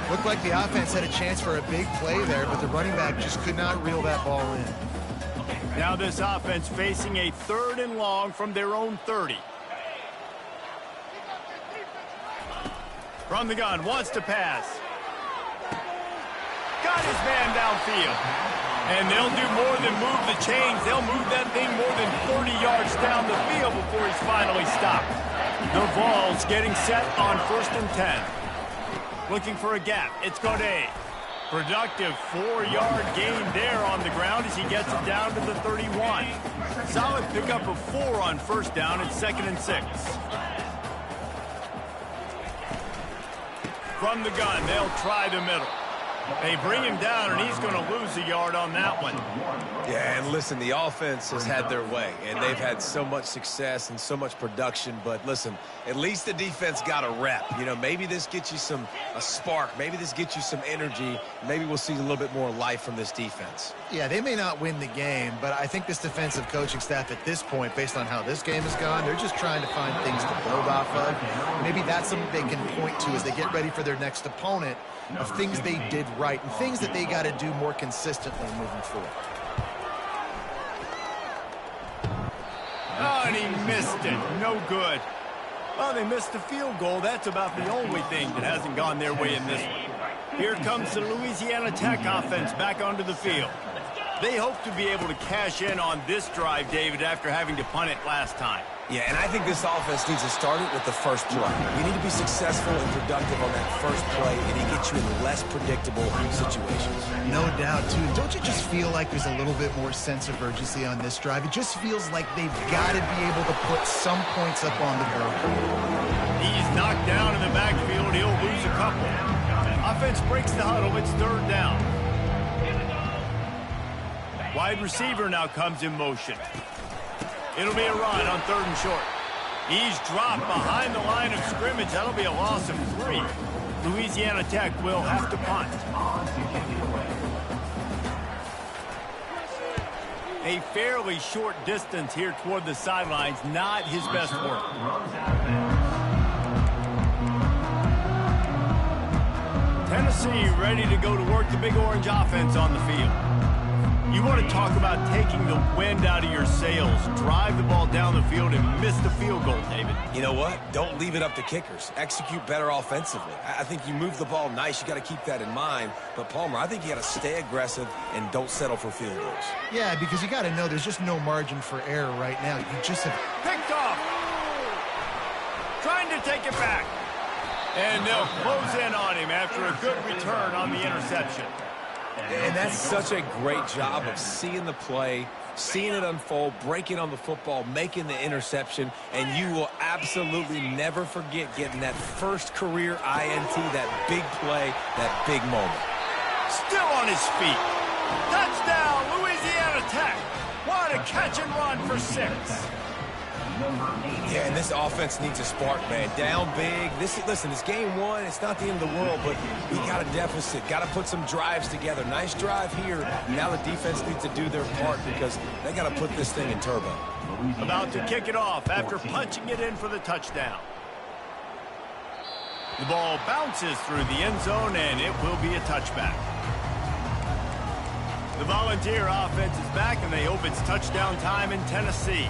Looked like the offense had a chance for a big play there, but the running back just could not reel that ball in. Now this offense facing a 3rd and long from their own 30. From the gun, wants to pass. Got his man downfield. And they'll do more than move the chains. They'll move that thing more than 30 yards down the field before he's finally stopped. The Vols getting set on 1st and 10. Looking for a gap. It's Godet. Productive 4-yard gain there on the ground as he gets it down to the 31. Solid pickup of 4 on 1st down. It's 2nd and 6. From the gun, they'll try the middle. They bring him down, and he's going to lose a yard on that one. Yeah, and listen, the offense has had their way, and they've had so much success and so much production. But listen, at least the defense got a rep. You know, maybe this gets you a spark. Maybe this gets you some energy. Maybe we'll see a little bit more life from this defense. Yeah, they may not win the game, but I think this defensive coaching staff at this point, based on how this game has gone, they're just trying to find things to build off of. Maybe that's something they can point to as they get ready for their next opponent, of things they did right and things that they got to do more consistently moving forward. Oh, and he missed it. No good. Well, they missed the field goal. That's about the only thing that hasn't gone their way in this one. Here comes the Louisiana Tech offense back onto the field. They hope to be able to cash in on this drive, David, after having to punt it last time. Yeah, and I think this offense needs to start it with the first play. You need to be successful and productive on that first play, and it gets you in less predictable situations. No doubt, too. Don't you just feel like there's a little bit more sense of urgency on this drive? It just feels like they've got to be able to put some points up on the board. He's knocked down in the backfield. He'll lose a couple. Offense breaks the huddle. It's third down. Wide receiver now comes in motion. It'll be a run on 3rd and short. He's dropped behind the line of scrimmage. That'll be a loss of 3. Louisiana Tech will have to punt. A fairly short distance here toward the sidelines. Not his best work. Tennessee ready to go to work the Big Orange offense on the field. You want to talk about taking the wind out of your sails. Drive the ball down the field and miss the field goal, David. You know what? Don't leave it up to kickers. Execute better offensively. I think you move the ball nice. You got to keep that in mind. But, Palmer, I think you got to stay aggressive and don't settle for field goals. Yeah, because you got to know there's just no margin for error right now. You just have... Picked off. Trying to take it back. And they'll close in on him after a good return on the interception. And that's such a great job of seeing the play, seeing it unfold, breaking on the football, making the interception, and you will absolutely never forget getting that first career INT, that big play, that big moment. Still on his feet. Touchdown, Louisiana Tech. What a catch and run for 6. Yeah, and this offense needs a spark, man. Down big. Listen, it's game 1. It's not the end of the world, but we got a deficit. Got to put some drives together. Nice drive here. Now the defense needs to do their part because they got to put this thing in turbo. About to kick it off after punching it in for the touchdown. The ball bounces through the end zone, and it will be a touchback. The Volunteer offense is back, and they hope it's touchdown time in Tennessee.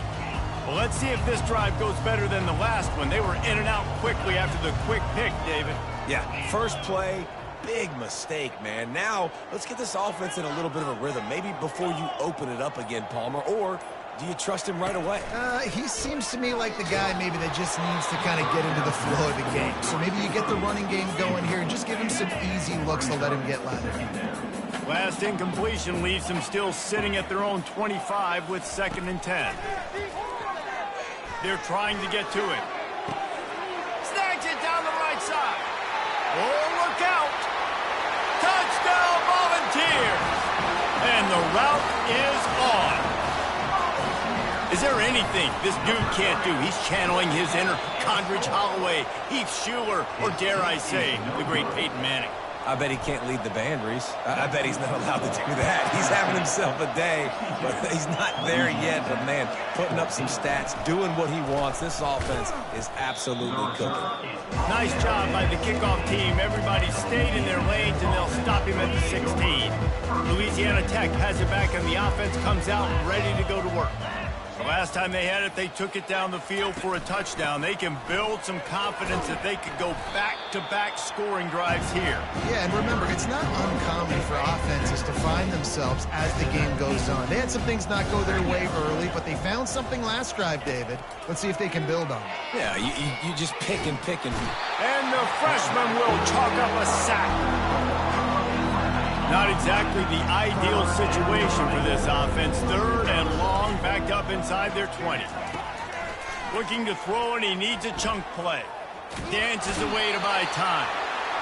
Well, let's see if this drive goes better than the last one. They were in and out quickly after the quick pick, David. Yeah, first play, big mistake, man. Now, let's get this offense in a little bit of a rhythm. Maybe before you open it up again, Palmer, or do you trust him right away? He seems to me like the guy maybe that just needs to kind of get into the flow of the game. So maybe you get the running game going here and just give him some easy looks to let him get lathered. Last incompletion leaves them still sitting at their own 25 with 2nd and 10. They're trying to get to it. Snags it down the right side. Oh, look out. Touchdown, Volunteers. And the route is on. Is there anything this dude can't do? He's channeling his inner Condridge Holloway, Heath Schuler, or dare I say, the great Peyton Manning. I bet he can't lead the band, Reese. I bet he's not allowed to do that. He's having himself a day, but he's not there yet. But, man, putting up some stats, doing what he wants. This offense is absolutely cooking. Nice job by the kickoff team. Everybody stayed in their lanes, and they'll stop him at the 16. Louisiana Tech has it back, and the offense comes out ready to go to work. The last time they had it, they took it down the field for a touchdown. They can build some confidence that they could go back-to-back scoring drives here. Yeah, and remember, it's not uncommon for offenses to find themselves as the game goes on. They had some things not go their way early, but they found something last drive, David. Let's see if they can build on it. Yeah, you just pick and pick. And the freshman will chalk up a sack. Not exactly the ideal situation for this offense. 3rd and long, backed up inside their 20. Looking to throw, and he needs a chunk play. Dances away to buy time.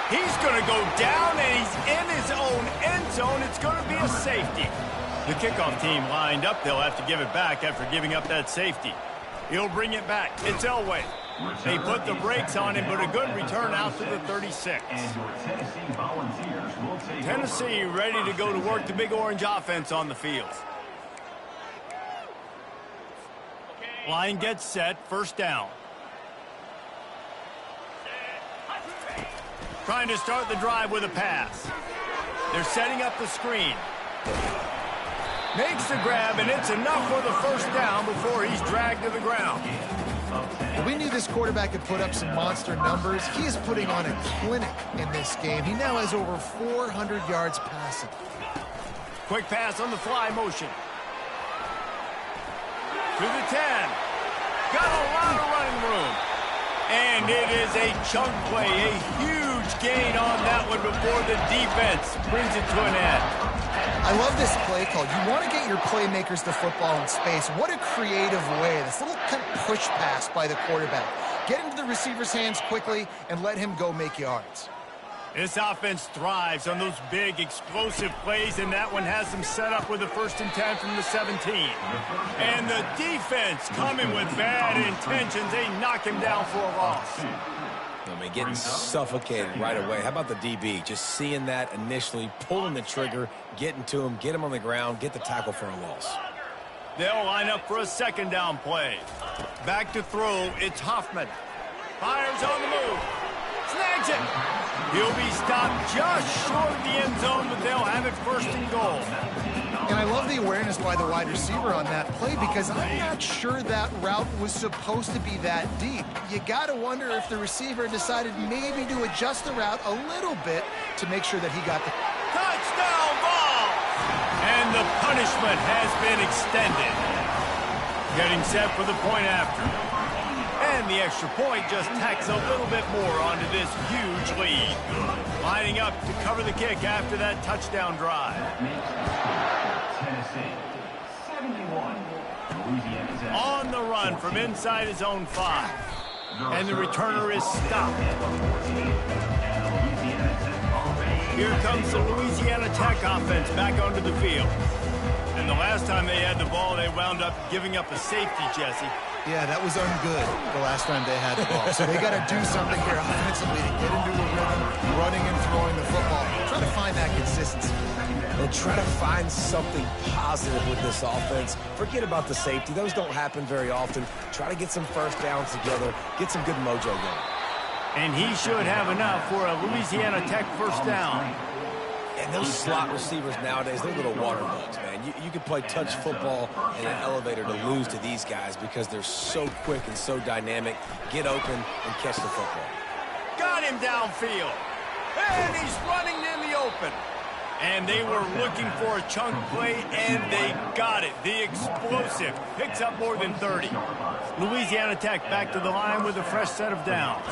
He's going to go down, and he's in his own end zone. It's going to be a safety. The kickoff team lined up. They'll have to give it back after giving up that safety. He'll bring it back. It's Elway. They put the brakes on him, but a good return out to the 36. Tennessee ready to go to work the Big Orange offense on the field. Line gets set, 1st down. Trying to start the drive with a pass. They're setting up the screen. Makes the grab, and it's enough for the 1st down before he's dragged to the ground. We knew this quarterback could put up some monster numbers. He is putting on a clinic in this game. He now has over 400 yards passing. Quick pass on the fly motion. To the 10. Got a lot of running room. And it is a chunk play, a huge gain on that one before the defense brings it to an end. I love this play call. You want to get your playmakers the football in space. What a creative way. This little kind of push pass by the quarterback. Get into the receiver's hands quickly and let him go make yards. This offense thrives on those big, explosive plays, and that one has them set up with a 1st and 10 from the 17. And the defense coming with bad intentions. They knock him down for a loss. I mean, getting suffocated right away. How about the DB? Just seeing that initially, pulling the trigger, getting to him, get him on the ground, get the tackle for a loss. They'll line up for a 2nd down play. Back to throw, it's Hoffman. Fires on the move. Snags it. He'll be stopped just short of the end zone, but they'll have it 1st and goal. And I love the awareness by the wide receiver on that play because I'm not sure that route was supposed to be that deep. You got to wonder if the receiver decided maybe to adjust the route a little bit to make sure that he got the... Touchdown ball! And the punishment has been extended. Getting set for the point after. And the extra point just tacks a little bit more onto this huge lead. Lining up to cover the kick after that touchdown drive. On the run from inside his own 5. And the returner is stopped. Here comes the Louisiana Tech offense back onto the field. And the last time they had the ball, they wound up giving up a safety, Jesse. Yeah, that was ungood the last time they had the ball. So they got to do something here offensively to get into a rhythm, running and throwing the football. Try to find that consistency. And try to find something positive with this offense. Forget about the safety. Those don't happen very often. Try to get some 1st downs together. Get some good mojo going. And he should have enough for a Louisiana Tech 1st down. And those slot receivers nowadays, they're little water bugs, man. You can play touch football in an elevator to lose to these guys because they're so quick and so dynamic. Get open and catch the football. Got him downfield. And he's running in the open. And they were looking for a chunk play, and they got it. The explosive picks up more than 30. Louisiana Tech back to the line with a fresh set of downs.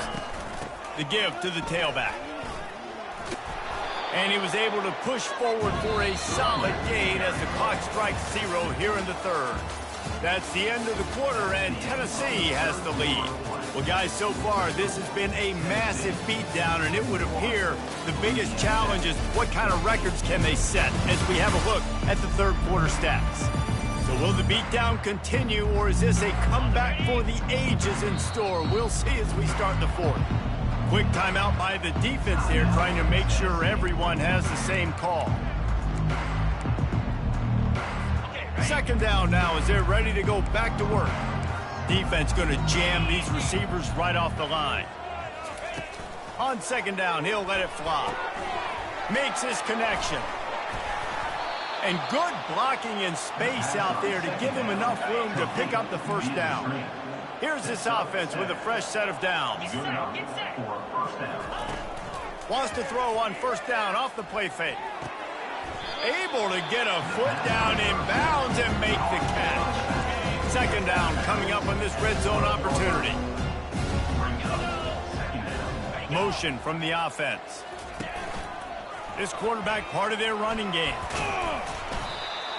The give to the tailback. And he was able to push forward for a solid gain as the clock strikes 0 here in the 3rd. That's the end of the quarter, and Tennessee has the lead. Well, guys, so far, this has been a massive beatdown, and it would appear the biggest challenge is what kind of records can they set as we have a look at the 3rd quarter stats. So will the beatdown continue, or is this a comeback for the ages in store? We'll see as we start the 4th. Quick timeout by the defense there, trying to make sure everyone has the same call. 2nd down now as they're ready to go back to work. Defense going to jam these receivers right off the line. On 2nd down, he'll let it fly. Makes his connection. And good blocking in space out there to give him enough room to pick up the 1st down. Here's this offense with a fresh set of downs. Wants to throw on 1st down off the play fake. Able to get a foot down in bounds and make the catch. 2nd down coming up on this red zone opportunity. Motion from the offense. This quarterback part of their running game.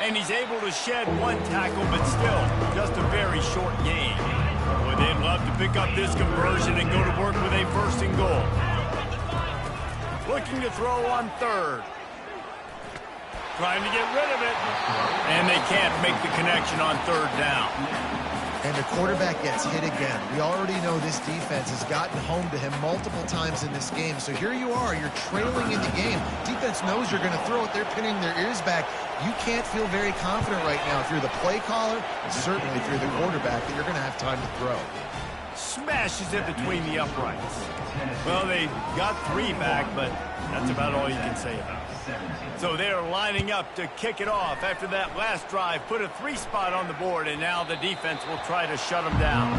And he's able to shed 1 tackle, but still just a very short gain. Boy, they'd love to pick up this conversion and go to work with a 1st and goal. Looking to throw on 3rd. Trying to get rid of it. And they can't make the connection on 3rd down. And the quarterback gets hit again. We already know this defense has gotten home to him multiple times in this game. So here you are, you're trailing in the game. Defense knows you're going to throw it. They're pinning their ears back. You can't feel very confident right now if you're the play caller, and certainly if you're the quarterback, that you're going to have time to throw. Smashes it between the uprights. Well, they got 3 back, but that's about all you can say about it. So they're lining up to kick it off after that last drive. Put a 3 spot on the board, and now the defense will try to shut them down.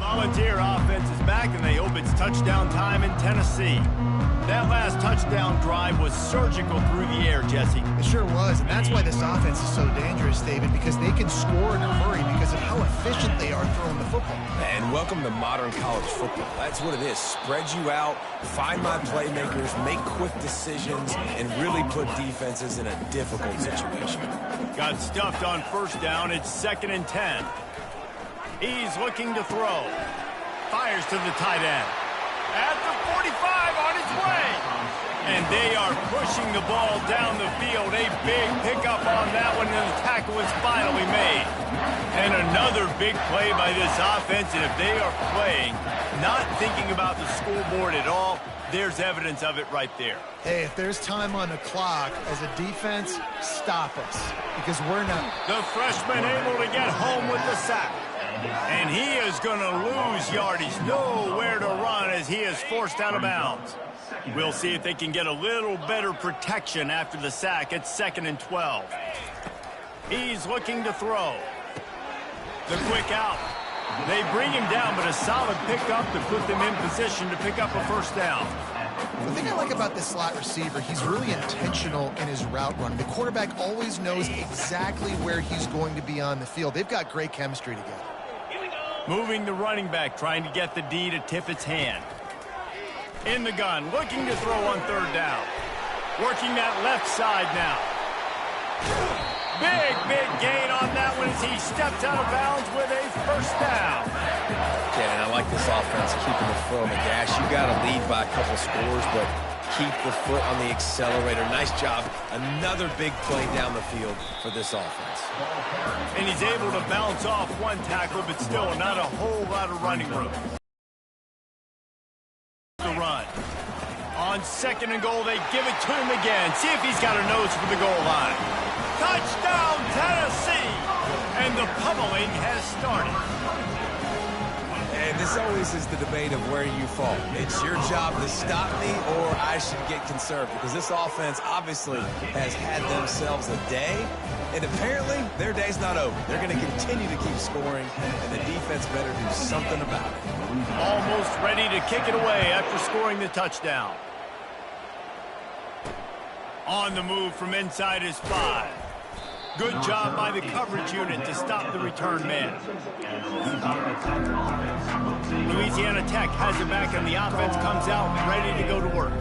Volunteer offense is back, and they hope it's touchdown time in Tennessee. That last touchdown drive was surgical through the air, Jesse. It sure was, and that's why this offense is so dangerous, David, because they can score in a hurry because of how efficient they are throwing the football. And welcome to modern college football. That's what it is. Spread you out, find my playmakers, make quick decisions, and really put defenses in a difficult situation. Got stuffed on first down. It's 2nd and 10. He's looking to throw. Fires to the tight end. At the 45 on its way. And they are pushing the ball down the field. A big pickup on that one, and the tackle is finally made. And another big play by this offense, and if they are playing, not thinking about the scoreboard at all, there's evidence of it right there. Hey, if there's time on the clock, as a defense, stop us, because we're not. The freshman able to get home with the sack. And he is going to lose yardage. Nowhere to run as he is forced out of bounds. We'll see if they can get a little better protection after the sack. It's 2nd and 12. He's looking to throw. The quick out. They bring him down, but a solid pickup to put them in position to pick up a first down. The thing I like about this slot receiver, he's really intentional in his route run. The quarterback always knows exactly where he's going to be on the field. They've got great chemistry together. Moving the running back, trying to get the D to tip its hand. In the gun, looking to throw on 3rd down. Working that left side now. Big gain on that one as he steps out of bounds with a first down. Yeah, and I like this offense, keeping the foot on the gas. You got to lead by a couple scores, but keep the foot on the accelerator. Nice job. Another big play down the field for this offense. And he's able to bounce off one tackle, but still not a whole lot of running room. The run. On 2nd and goal, they give it to him again. See if he's got a nose for the goal line. Touchdown, Tennessee! And the pummeling has started. And this always is the debate of where you fall. It's your job to stop me, or I should get conservative, because this offense obviously has had themselves a day, and apparently their day's not over. They're going to continue to keep scoring, and the defense better do something about it. Almost ready to kick it away after scoring the touchdown. On the move from inside his 5. Good job by the coverage unit to stop the return man. Louisiana Tech has it back, and the offense comes out ready to go to work.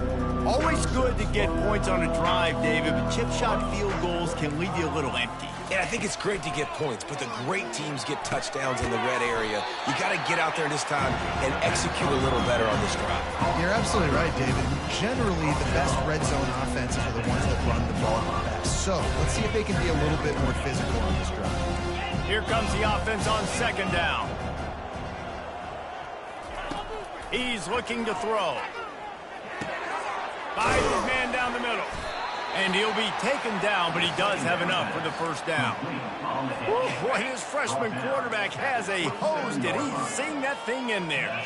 Always good to get points on a drive, David, but chip shot field goals can leave you a little empty. And I think it's great to get points, but the great teams get touchdowns in the red area. You got to get out there this time and execute a little better on this drive. You're absolutely right, David. Generally, the best red zone offenses are the ones that run the ball the best. So let's see if they can be a little bit more physical on this drive. Here comes the offense on 2nd down. He's looking to throw. Finds his man down the middle. And he'll be taken down, but he does have enough for the first down. Ooh, boy, his freshman quarterback has a hose. Did he sing that thing in there?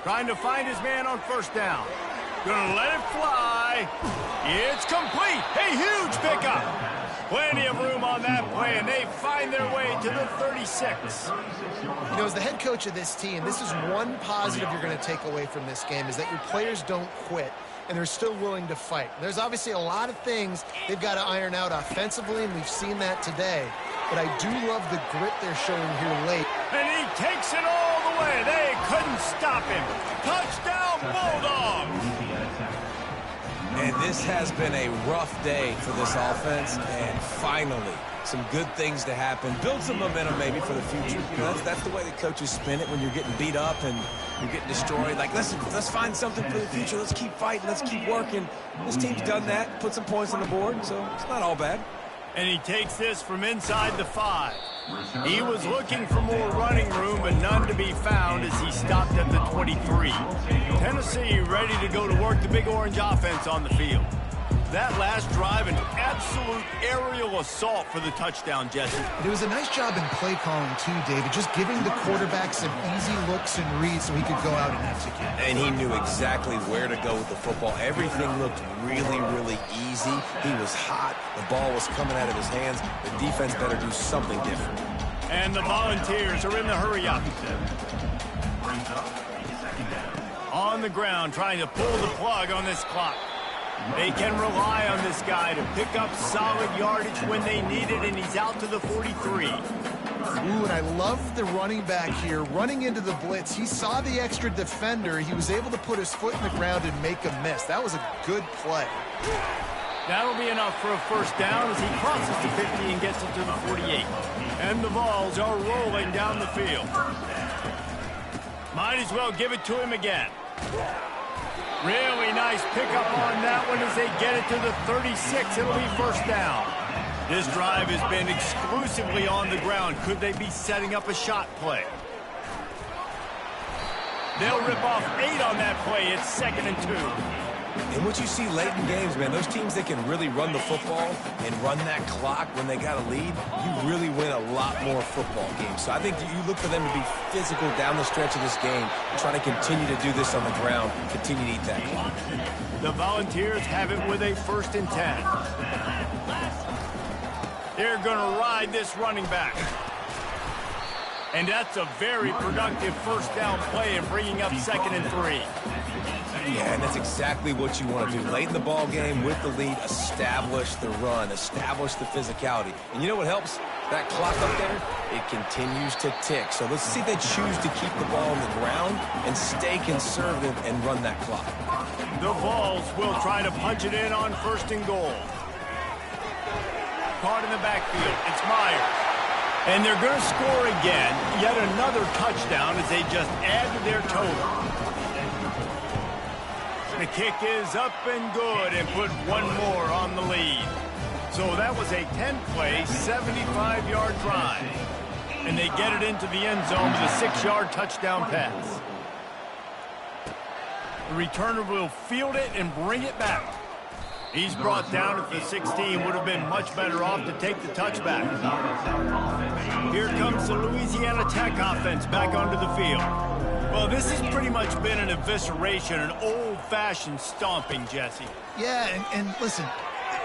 Trying to find his man on first down. Gonna let it fly. It's complete. A huge pickup. Plenty of room on that play, and they find their way to the 36. You know, as the head coach of this team, this is one positive you're going to take away from this game, is that your players don't quit, and they're still willing to fight. There's obviously a lot of things they've got to iron out offensively, and we've seen that today. But I do love the grit they're showing here late. And he takes it all the way. They couldn't stop him. Touchdown, Bulldogs! And this has been a rough day for this offense, and finally, some good things to happen. Build some momentum maybe for the future. You know, that's the way the coaches spin it when you're getting beat up and you're getting destroyed. Like, let's find something for the future. Let's keep fighting. Let's keep working. This team's done that, put some points on the board, so it's not all bad. And he takes this from inside the 5. He was looking for more running room, but none to be found as he stopped at the 23. Tennessee ready to go to work, the Big Orange offense on the field. That last drive, an absolute aerial assault for the touchdown, Jesse. It was a nice job in play calling, too, David, just giving the quarterback some easy looks and reads so he could go out and execute. And he knew exactly where to go with the football. Everything looked really, really easy. He was hot. The ball was coming out of his hands. The defense better do something different. And the Volunteers are in the hurry-up. On the ground, trying to pull the plug on this clock. They can rely on this guy to pick up solid yardage when they need it, and he's out to the 43. Ooh, and I love the running back here. Running into the blitz, he saw the extra defender. He was able to put his foot in the ground and make a miss. That was a good play. That'll be enough for a first down as he crosses the 50 and gets it to the 48. And the Vols are rolling down the field. Might as well give it to him again. Really nice pickup on that one as they get it to the 36. It'll be first down. This drive has been exclusively on the ground. Could they be setting up a shot play? They'll rip off 8 on that play. It's 2nd and 2. And what you see late in games, man, those teams that can really run the football and run that clock when they got a lead, you really win a lot more football games. So I think you look for them to be physical down the stretch of this game, trying to continue to do this on the ground, continue to eat that clock. The Volunteers have it with a 1st and 10. They're going to ride this running back. And that's a very productive first down play and bringing up 2nd and 3. Yeah, and that's exactly what you want to do. Late in the ball game with the lead, establish the run, establish the physicality. And you know what helps that clock up there? It continues to tick. So let's see if they choose to keep the ball on the ground and stay conservative and run that clock. The Vols will try to punch it in on 1st and goal. Caught in the backfield. It's Myers. And they're going to score again. Yet another touchdown as they just add to their total. The kick is up and good and put one more on the lead. So that was a 10-play, 75-yard drive. And they get it into the end zone with a 6-yard touchdown pass. The returner will field it and bring it back. He's brought down at the 16. Would have been much better off to take the touchback. Here comes the Louisiana Tech offense back onto the field. Well, this has pretty much been an evisceration, an old-fashioned stomping, Jesse. Yeah, and listen,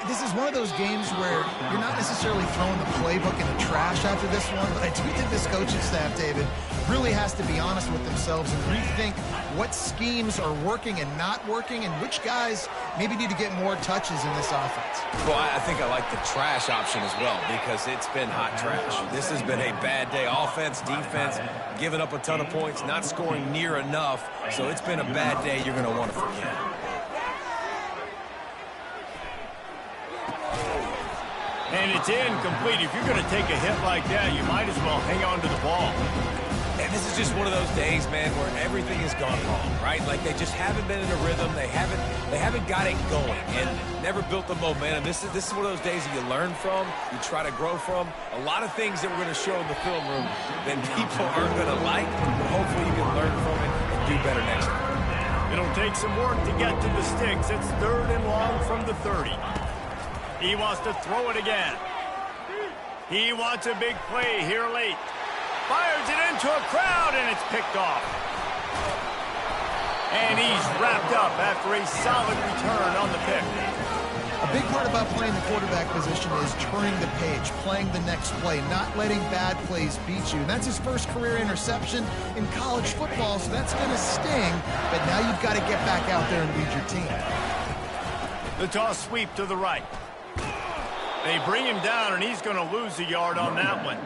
this is one of those games where you're not necessarily throwing the playbook in the trash after this one, but I do think this coaching staff, David, really has to be honest with themselves and rethink what schemes are working and not working and which guys maybe need to get more touches in this offense. Well, I think I like the trash option as well because it's been hot trash. This has been a bad day. Offense, defense, giving up a ton of points, not scoring near enough. So it's been a bad day you're going to want to forget. And it's incomplete. If you're going to take a hit like that, you might as well hang on to the ball. And this is just one of those days, man, where everything has gone wrong, right? Like they just haven't been in a rhythm. They haven't got it going and never built the momentum. This is one of those days that you learn from, you try to grow from. A lot of things that we're going to show in the film room that people aren't going to like, but hopefully you can learn from it and do better next time. It'll take some work to get to the sticks. It's 3rd and long from the 30. He wants to throw it again. He wants a big play here late. Fires it into a crowd, and it's picked off. And he's wrapped up after a solid return on the pick. A big part about playing the quarterback position is turning the page, playing the next play, not letting bad plays beat you. And that's his first career interception in college football, so that's going to sting. But now you've got to get back out there and lead your team. The toss sweep to the right. They bring him down, and he's going to lose a yard on that one.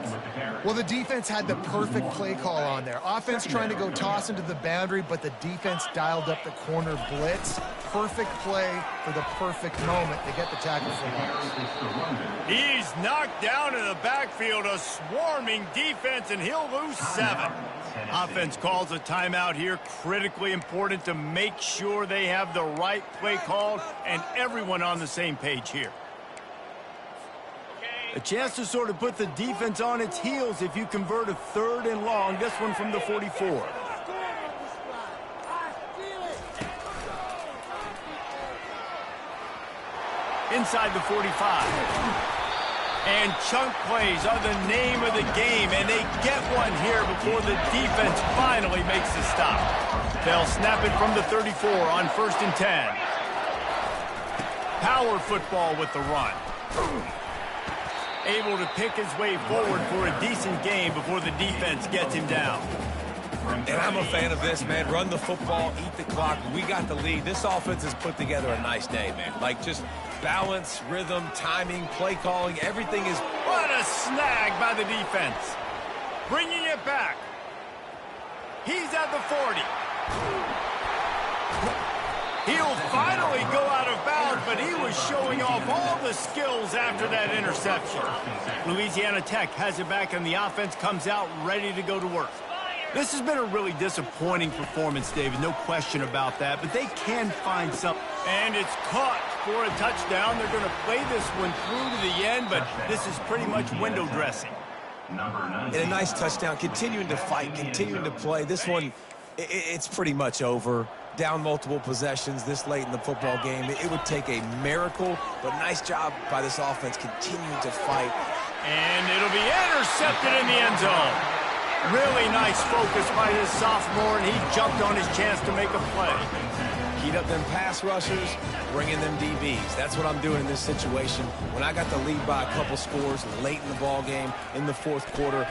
Well, the defense had the perfect play call on there. Offense trying to go toss into the boundary, but the defense dialed up the corner blitz. Perfect play for the perfect moment to get the tackle for loss. He's knocked down in the backfield, a swarming defense, and he'll lose 7. Offense calls a timeout here. Critically important to make sure they have the right play called and everyone on the same page here. A chance to sort of put the defense on its heels if you convert a 3rd and long. This one from the 44. Inside the 45. And chunk plays are the name of the game, and they get one here before the defense finally makes the stop. They'll snap it from the 34 on 1st and 10. Power football with the run. able to pick his way forward for a decent game before the defense gets him down. And I'm a fan of this, man. Run the football, eat the clock. We got the lead. This offense has put together a nice day, man. Like, just balance, rhythm, timing, play calling, everything is... What a snag by the defense. Bringing it back. He's at the 40. He'll finally go out of bounds, but he was showing off all the skills after that interception. Louisiana Tech has it back, and the offense comes out ready to go to work. This has been a really disappointing performance, David, no question about that, but they can find something. And it's caught for a touchdown. They're going to play this one through to the end, but this is pretty much window dressing. And a nice touchdown, continuing to fight, continuing to play. This one, it's pretty much over. Down multiple possessions this late in the football game. It would take a miracle, but nice job by this offense continuing to fight. And it'll be intercepted in the end zone. Really nice focus by his sophomore, and he jumped on his chance to make a play. Heat up them pass rushers, bring in them DBs. That's what I'm doing in this situation. When I got the lead by a couple scores late in the ball game, in the fourth quarter.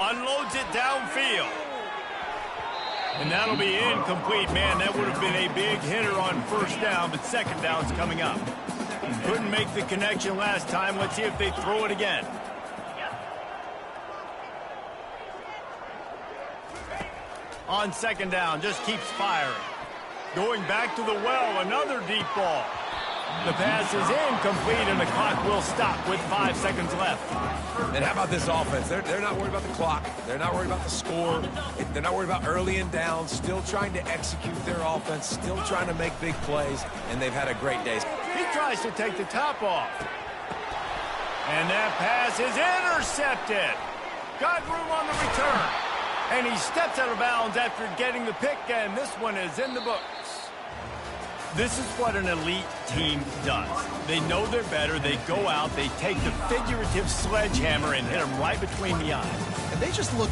Unloads it downfield. And that'll be incomplete. Man, that would have been a big hitter on first down, but second down's coming up. Couldn't make the connection last time. Let's see if they throw it again. On second down, just keeps firing. Going back to the well, another deep ball. The pass is incomplete, and the clock will stop with 5 seconds left. And how about this offense? They're not worried about the clock. They're not worried about the score. They're not worried about early and down. Still trying to execute their offense. Still trying to make big plays, and they've had a great day. He tries to take the top off. And that pass is intercepted. Got room on the return. And he steps out of bounds after getting the pick, and this one is in the books. This is what an elite team does. They know they're better. They go out, they take the figurative sledgehammer and hit them right between the eyes. And they just look